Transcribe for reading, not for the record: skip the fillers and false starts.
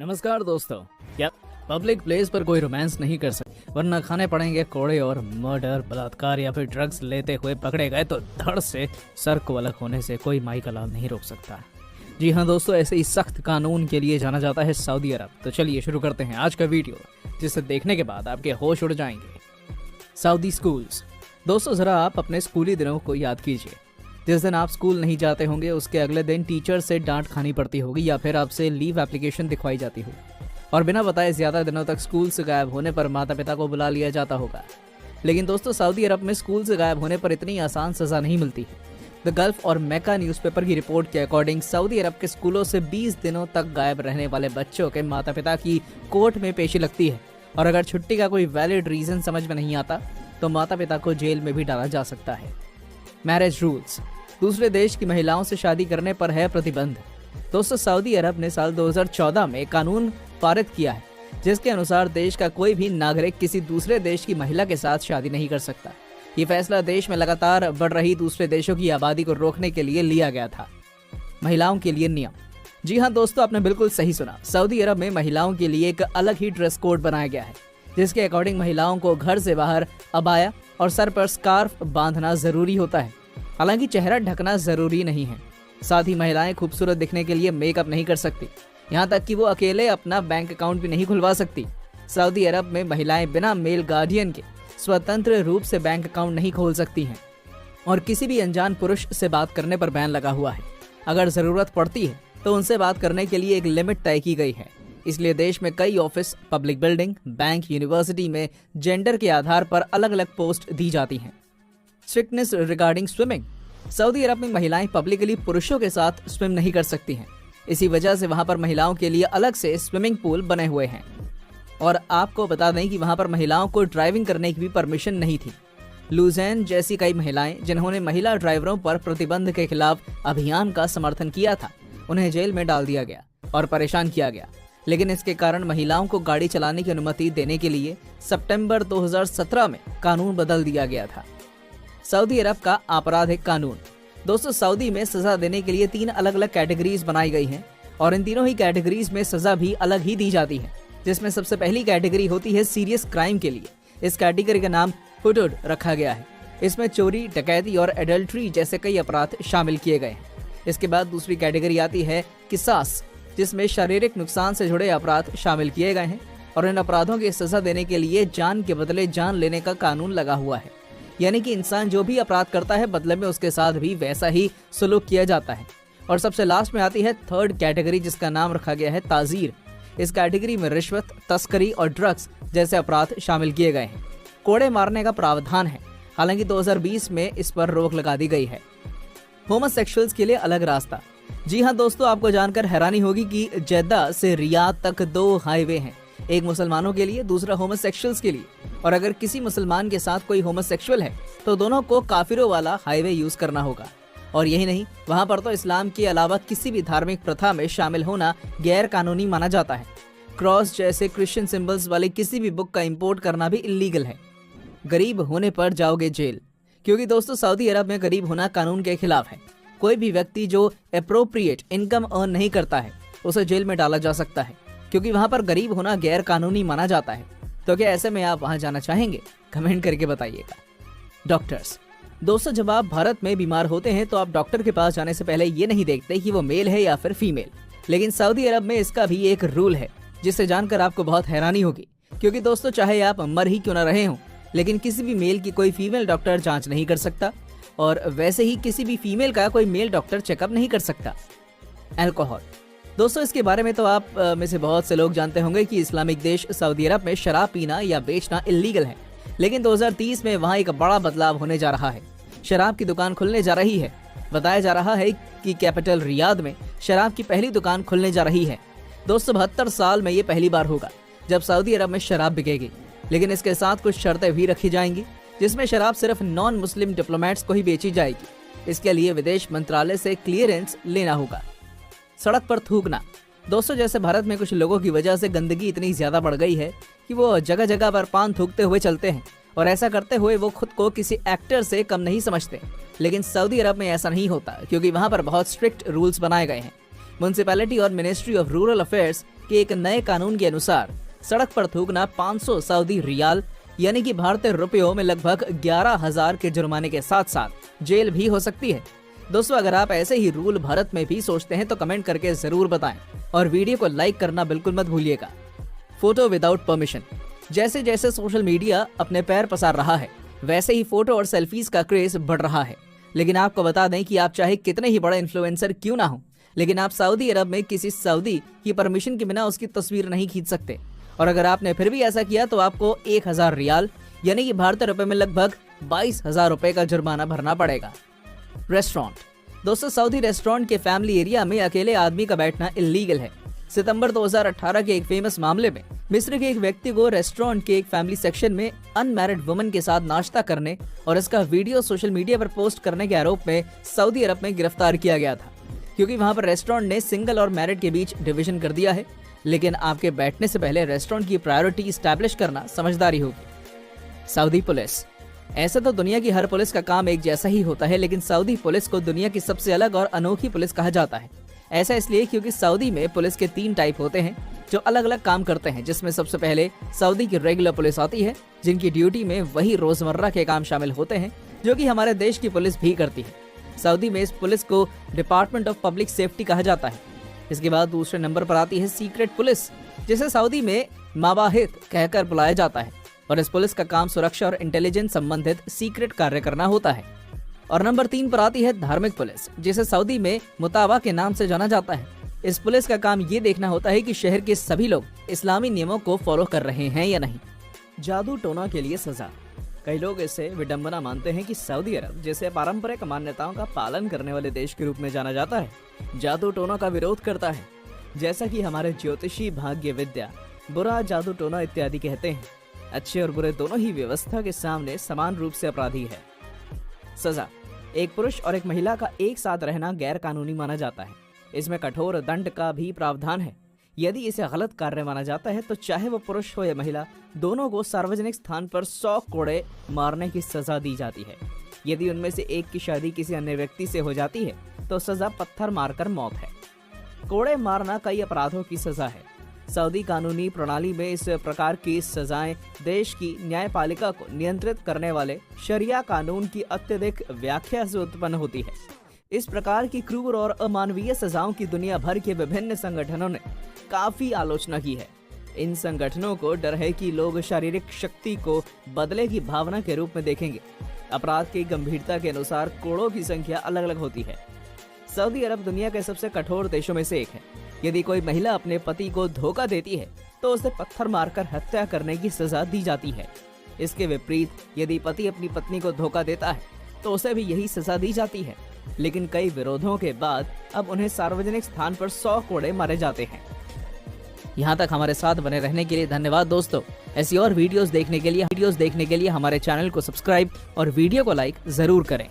नमस्कार दोस्तों। क्या पब्लिक प्लेस पर कोई रोमांस नहीं कर सकते, वरना खाने पड़ेंगे कोड़े और मर्डर, बलात्कार या फिर ड्रग्स लेते हुए पकड़े गए तो धड़ से सर को अलग होने से कोई माई का लाल नहीं रोक सकता। जी हाँ दोस्तों, ऐसे ही सख्त कानून के लिए जाना जाता है सऊदी अरब। तो चलिए शुरू करते हैं आज का वीडियो, जिसे देखने के बाद आपके होश उड़ जाएंगे। Saudi schools. दोस्तों जरा आप अपने स्कूली दिनों को याद कीजिए। जिस दिन आप स्कूल नहीं जाते होंगे उसके अगले दिन टीचर से डांट खानी पड़ती होगी या फिर आपसे लीव एप्लीकेशन दिखवाई जाती होगी और बिना बताए ज्यादा दिनों तक स्कूल से गायब होने पर माता पिता को बुला लिया जाता होगा। लेकिन दोस्तों सऊदी अरब में स्कूल से गायब होने पर इतनी आसान सजा नहीं मिलती है। द गल्फ और मैका न्यूज़पेपर की रिपोर्ट के अकॉर्डिंग सऊदी अरब के स्कूलों से 20 दिनों तक गायब रहने वाले बच्चों के माता पिता की कोर्ट में पेशी लगती है और अगर छुट्टी का कोई वैलिड रीजन समझ में नहीं आता तो माता पिता को जेल में भी डाला जा सकता है। Marriage rules. दूसरे देश की महिलाओं से शादी करने पर है प्रतिबंध। दोस्तों सऊदी अरब ने साल 2014 में कानून पारित किया है जिसके अनुसार देश का कोई भी नागरिक किसी दूसरे देश की महिला के साथ शादी नहीं कर सकता। ये फैसला देश में लगातार बढ़ रही दूसरे देशों की आबादी को रोकने के लिए लिया गया था। महिलाओं के लिए नियम। जी हाँ दोस्तों, आपने बिल्कुल सही सुना। सऊदी अरब में महिलाओं के लिए एक अलग ही ड्रेस कोड बनाया गया है जिसके अकॉर्डिंग महिलाओं को घर से बाहर अबाया और सर पर स्कार्फ बांधना जरूरी होता है। हालांकि चेहरा ढकना जरूरी नहीं है। साथ ही महिलाएं खूबसूरत दिखने के लिए मेकअप नहीं कर सकती, यहाँ तक कि वो अकेले अपना बैंक अकाउंट भी नहीं खुलवा सकती। सऊदी अरब में महिलाएं बिना मेल गार्डियन के स्वतंत्र रूप से बैंक अकाउंट नहीं खोल सकती हैं और किसी भी अनजान पुरुष से बात करने पर बैन लगा हुआ है। अगर जरूरत पड़ती है तो उनसे बात करने के लिए एक लिमिट तय की गई है। इसलिए देश में कई office, public building, bank, university में जेंडर के आधार पर अलग अलग पोस्ट दी जाती हैं। Strictness regarding swimming. सऊदी अरब में महिलाएं पब्लिकली पुरुषों के साथ स्विम नहीं कर सकती हैं। इसी वजह से वहां पर महिलाओं के लिए अलग से स्विमिंग पूल बने हुए हैं। और आपको बता दें कि वहां पर महिलाओं को ड्राइविंग करने की भी परमिशन नहीं थी। लुजैन जैसी कई महिलाएं जिन्होंने महिला ड्राइवरों पर प्रतिबंध के खिलाफ अभियान का समर्थन किया था, उन्हें जेल में डाल दिया गया और परेशान किया गया। लेकिन इसके कारण महिलाओं को गाड़ी चलाने की अनुमति देने के लिए सितंबर 2017 में कानून बदल दिया गया था। सऊदी अरब का आपराधिक कानून। दोस्तों सऊदी में सजा देने के लिए 3 अलग अलग कैटेगरीज बनाई गई हैं और इन तीनों ही कैटेगरीज में सजा भी अलग ही दी जाती है। जिसमें सबसे पहली कैटेगरी होती है सीरियस क्राइम के लिए। इस कैटेगरी का नाम हुदूद रखा गया है। इसमें चोरी, डकैती और एडल्ट्री जैसे कई अपराध शामिल किए गए हैं। इसके बाद दूसरी कैटेगरी आती है किसास, जिसमें शारीरिक नुकसान से जुड़े अपराध शामिल किए गए हैं और इन अपराधों की सजा देने के लिए जान के बदले जान लेने का कानून लगा हुआ है। यानी कि इंसान जो भी अपराध करता है बदले में उसके साथ भी वैसा ही सलूक किया जाता है। और सबसे लास्ट में आती है थर्ड कैटेगरी, जिसका नाम रखा गया है ताजीर। इस कैटेगरी में रिश्वत, तस्करी और ड्रग्स जैसे अपराध शामिल किए गए हैं। कोड़े मारने का प्रावधान है, हालांकि 2020 में इस पर रोक लगा दी गई है। होमोसेक्सुअल्स के लिए अलग रास्ता। जी हाँ दोस्तों, आपको जानकर हैरानी होगी कि जेद्दा से रियाद तक 2 हाईवे हैं, एक मुसलमानों के लिए, दूसरा होमोसेक्सुअल्स के लिए। और अगर किसी मुसलमान के साथ कोई होमोसेक्सुअल है तो दोनों को काफिरों वाला हाईवे यूज करना होगा। और यही नहीं, वहाँ पर तो इस्लाम के अलावा किसी भी धार्मिक प्रथा में शामिल होना गैर कानूनी माना जाता है। क्रॉस जैसे क्रिश्चियन सिंबल्स वाली किसी भी बुक का इंपोर्ट करना भी इलीगल है। गरीब होने पर जाओगे जेल, क्योंकि दोस्तों सऊदी अरब में गरीब होना कानून के खिलाफ है। कोई भी व्यक्ति जो अप्रोप्रिएट इनकम अर्न नहीं करता है उसे जेल में डाला जा सकता है, क्योंकि वहाँ पर गरीब होना गैर कानूनी माना जाता है। तो क्या ऐसे में आप वहाँ जाना चाहेंगे? कमेंट करके बताइएगा। डॉक्टर्स। दोस्तों जब आप भारत में बीमार होते हैं तो आप डॉक्टर के पास जाने से पहले ये नहीं देखते कि वो मेल है या फिर फीमेल। लेकिन सऊदी अरब में इसका भी एक रूल है जिसे जानकर आपको बहुत हैरानी होगी, क्योंकि दोस्तों चाहे आप मर ही क्यों न रहे हों, लेकिन किसी भी मेल की कोई फीमेल डॉक्टर जांच नहीं कर सकता और वैसे ही किसी भी फीमेल का कोई मेल डॉक्टर चेकअप नहीं कर सकता। अल्कोहल। दोस्तों इसके बारे में तो आप में से बहुत से लोग जानते होंगे कि इस्लामिक देश सऊदी अरब में शराब पीना या बेचना इलीगल है। लेकिन 2030 में वहाँ एक बड़ा बदलाव होने जा रहा है। शराब की दुकान खुलने जा रही है। बताया जा रहा है कि कैपिटल रियाद में शराब की पहली दुकान खुलने जा रही है। दोस्तों 72 साल में ये पहली बार होगा जब सऊदी अरब में शराब बिकेगी। लेकिन इसके साथ कुछ शर्तें भी रखी जाएंगी, जिसमें शराब सिर्फ नॉन मुस्लिम डिप्लोमेट्स को ही बेची जाएगी। इसके लिए विदेश मंत्रालय से क्लियरेंस लेना होगा। सड़क पर थूकना। दोस्तों जैसे भारत में कुछ लोगों की वजह से गंदगी इतनी ज्यादा बढ़ गई है कि वो जगह जगह पर पान थूकते हुए चलते हैं और ऐसा करते हुए वो खुद को किसी एक्टर से कम नहीं समझते। लेकिन सऊदी अरब में ऐसा नहीं होता, क्योंकि वहाँ पर बहुत स्ट्रिक्ट रूल्स बनाए गए हैं। म्युनिसिपैलिटी और मिनिस्ट्री ऑफ रूरल अफेयर्स के एक नए कानून के अनुसार सड़क पर थूकना 500 सऊदी रियाल यानी कि भारतीय रुपयों में लगभग 11,000 के जुर्माने के साथ साथ जेल भी हो सकती है। दोस्तों, अगर आप ऐसे ही रूल भारत में भी सोचते हैं तो कमेंट करके जरूर बताएं और वीडियो को लाइक करना बिल्कुल मत भूलिएगा। Photo without permission. जैसे जैसे सोशल मीडिया अपने पैर पसार रहा है, वैसे ही फोटो और सेल्फीज का क्रेज बढ़ रहा है। लेकिन आपको बता दें कि आप चाहे कितने ही बड़े इन्फ्लुएंसर क्यों ना हो, लेकिन आप सऊदी अरब में किसी सऊदी की परमिशन के बिना उसकी तस्वीर नहीं खींच सकते। और अगर आपने फिर भी ऐसा किया तो आपको 1,000 रियाल यानी कि भारतीय रुपए में लगभग 22,000 रुपए का जुर्माना भरना पड़ेगा। रेस्टोरेंट। दोस्तों, सऊदी रेस्टोरेंट के फैमिली एरिया में अकेले आदमी का बैठना इलीगल है। सितंबर 2018 के एक फेमस मामले में मिस्र के एक व्यक्ति को रेस्टोरेंट के एक फैमिली सेक्शन में अनमैरिड वुमन के साथ नाश्ता करने और इसका वीडियो सोशल मीडिया पर पोस्ट करने के आरोप में सऊदी अरब में गिरफ्तार किया गया था, क्योंकि वहां पर रेस्टोरेंट ने सिंगल और मैरिड के बीच डिवीजन कर दिया है। लेकिन आपके बैठने से पहले रेस्टोरेंट की प्रायोरिटी स्टैब्लिश करना समझदारी होगी। Saudi police. ऐसे तो दुनिया की हर पुलिस का काम एक जैसा ही होता है, लेकिन सऊदी पुलिस को दुनिया की सबसे अलग और अनोखी पुलिस कहा जाता है। ऐसा इसलिए क्योंकि सऊदी में पुलिस के 3 टाइप होते हैं जो अलग अलग काम करते हैं, जिसमें सबसे पहले सऊदी की रेगुलर पुलिस आती है, जिनकी ड्यूटी में वही रोजमर्रा के काम शामिल होते हैं जो कि हमारे देश की पुलिस भी करती है। सऊदी में इस पुलिस को डिपार्टमेंट ऑफ पब्लिक सेफ्टी कहा जाता है। इसके बाद दूसरे नंबर पर आती है सीक्रेट पुलिस, जिसे सऊदी में माबाहित कहकर बुलाया जाता है, और इस पुलिस का काम सुरक्षा और इंटेलिजेंस संबंधित सीक्रेट कार्य करना होता है। और नंबर 3 पर आती है धार्मिक पुलिस, जिसे सऊदी में मुताबा के नाम से जाना जाता है। इस पुलिस का काम ये देखना होता है कि शहर के सभी लोग इस्लामी नियमों को फॉलो कर रहे हैं या नहीं। जादू टोना के लिए सजा। कई लोग इसे विडंबना मानते हैं कि सऊदी अरब, जिसे पारंपरिक मान्यताओं का पालन करने वाले देश के रूप में जाना जाता है, जादू टोना का विरोध करता है, जैसा कि हमारे ज्योतिषी, भाग्य विद्या, बुरा, जादू टोना इत्यादि कहते हैं। अच्छे और बुरे दोनों ही व्यवस्था के सामने समान रूप से अपराधी है। सजा। एक पुरुष और एक महिला का एक साथ रहना गैर कानूनी माना जाता है। इसमें कठोर दंड का भी प्रावधान है। यदि इसे गलत कार्य माना जाता है तो चाहे वो पुरुष हो या महिला, दोनों को सार्वजनिक स्थान पर 100 कोड़े मारने की सजा दी जाती है। यदि उनमें से एक की शादी किसी अन्य व्यक्ति से हो जाती है तो सजा पत्थर मारकर मौत है। कोड़े मारना कई अपराधों की सजा है। सऊदी कानूनी प्रणाली में इस प्रकार की सजाएं देश की न्यायपालिका को नियंत्रित करने वाले शरिया कानून की अत्यधिक व्याख्या से उत्पन्न होती है। इस प्रकार की क्रूर और अमानवीय सजाओं की दुनिया भर के विभिन्न संगठनों ने काफी आलोचना की है। इन संगठनों को डर है कि लोग शारीरिक शक्ति को बदले की भावना के रूप में देखेंगे। अपराध की गंभीरता के अनुसार कोड़ों की संख्या अलग अलग होती है। सऊदी अरब दुनिया के सबसे कठोर देशों में से एक है। यदि कोई महिला अपने पति को धोखा देती है तो उसे पत्थर मारकर हत्या करने की सजा दी जाती है। इसके विपरीत यदि पति अपनी पत्नी को धोखा देता है तो उसे भी यही सजा दी जाती है। लेकिन कई विरोधों के बाद अब उन्हें सार्वजनिक स्थान पर 100 कोड़े मारे जाते हैं। यहाँ तक हमारे साथ बने रहने के लिए धन्यवाद दोस्तों। ऐसी और वीडियोस देखने के लिए हमारे चैनल को सब्सक्राइब और वीडियो को लाइक जरूर करें।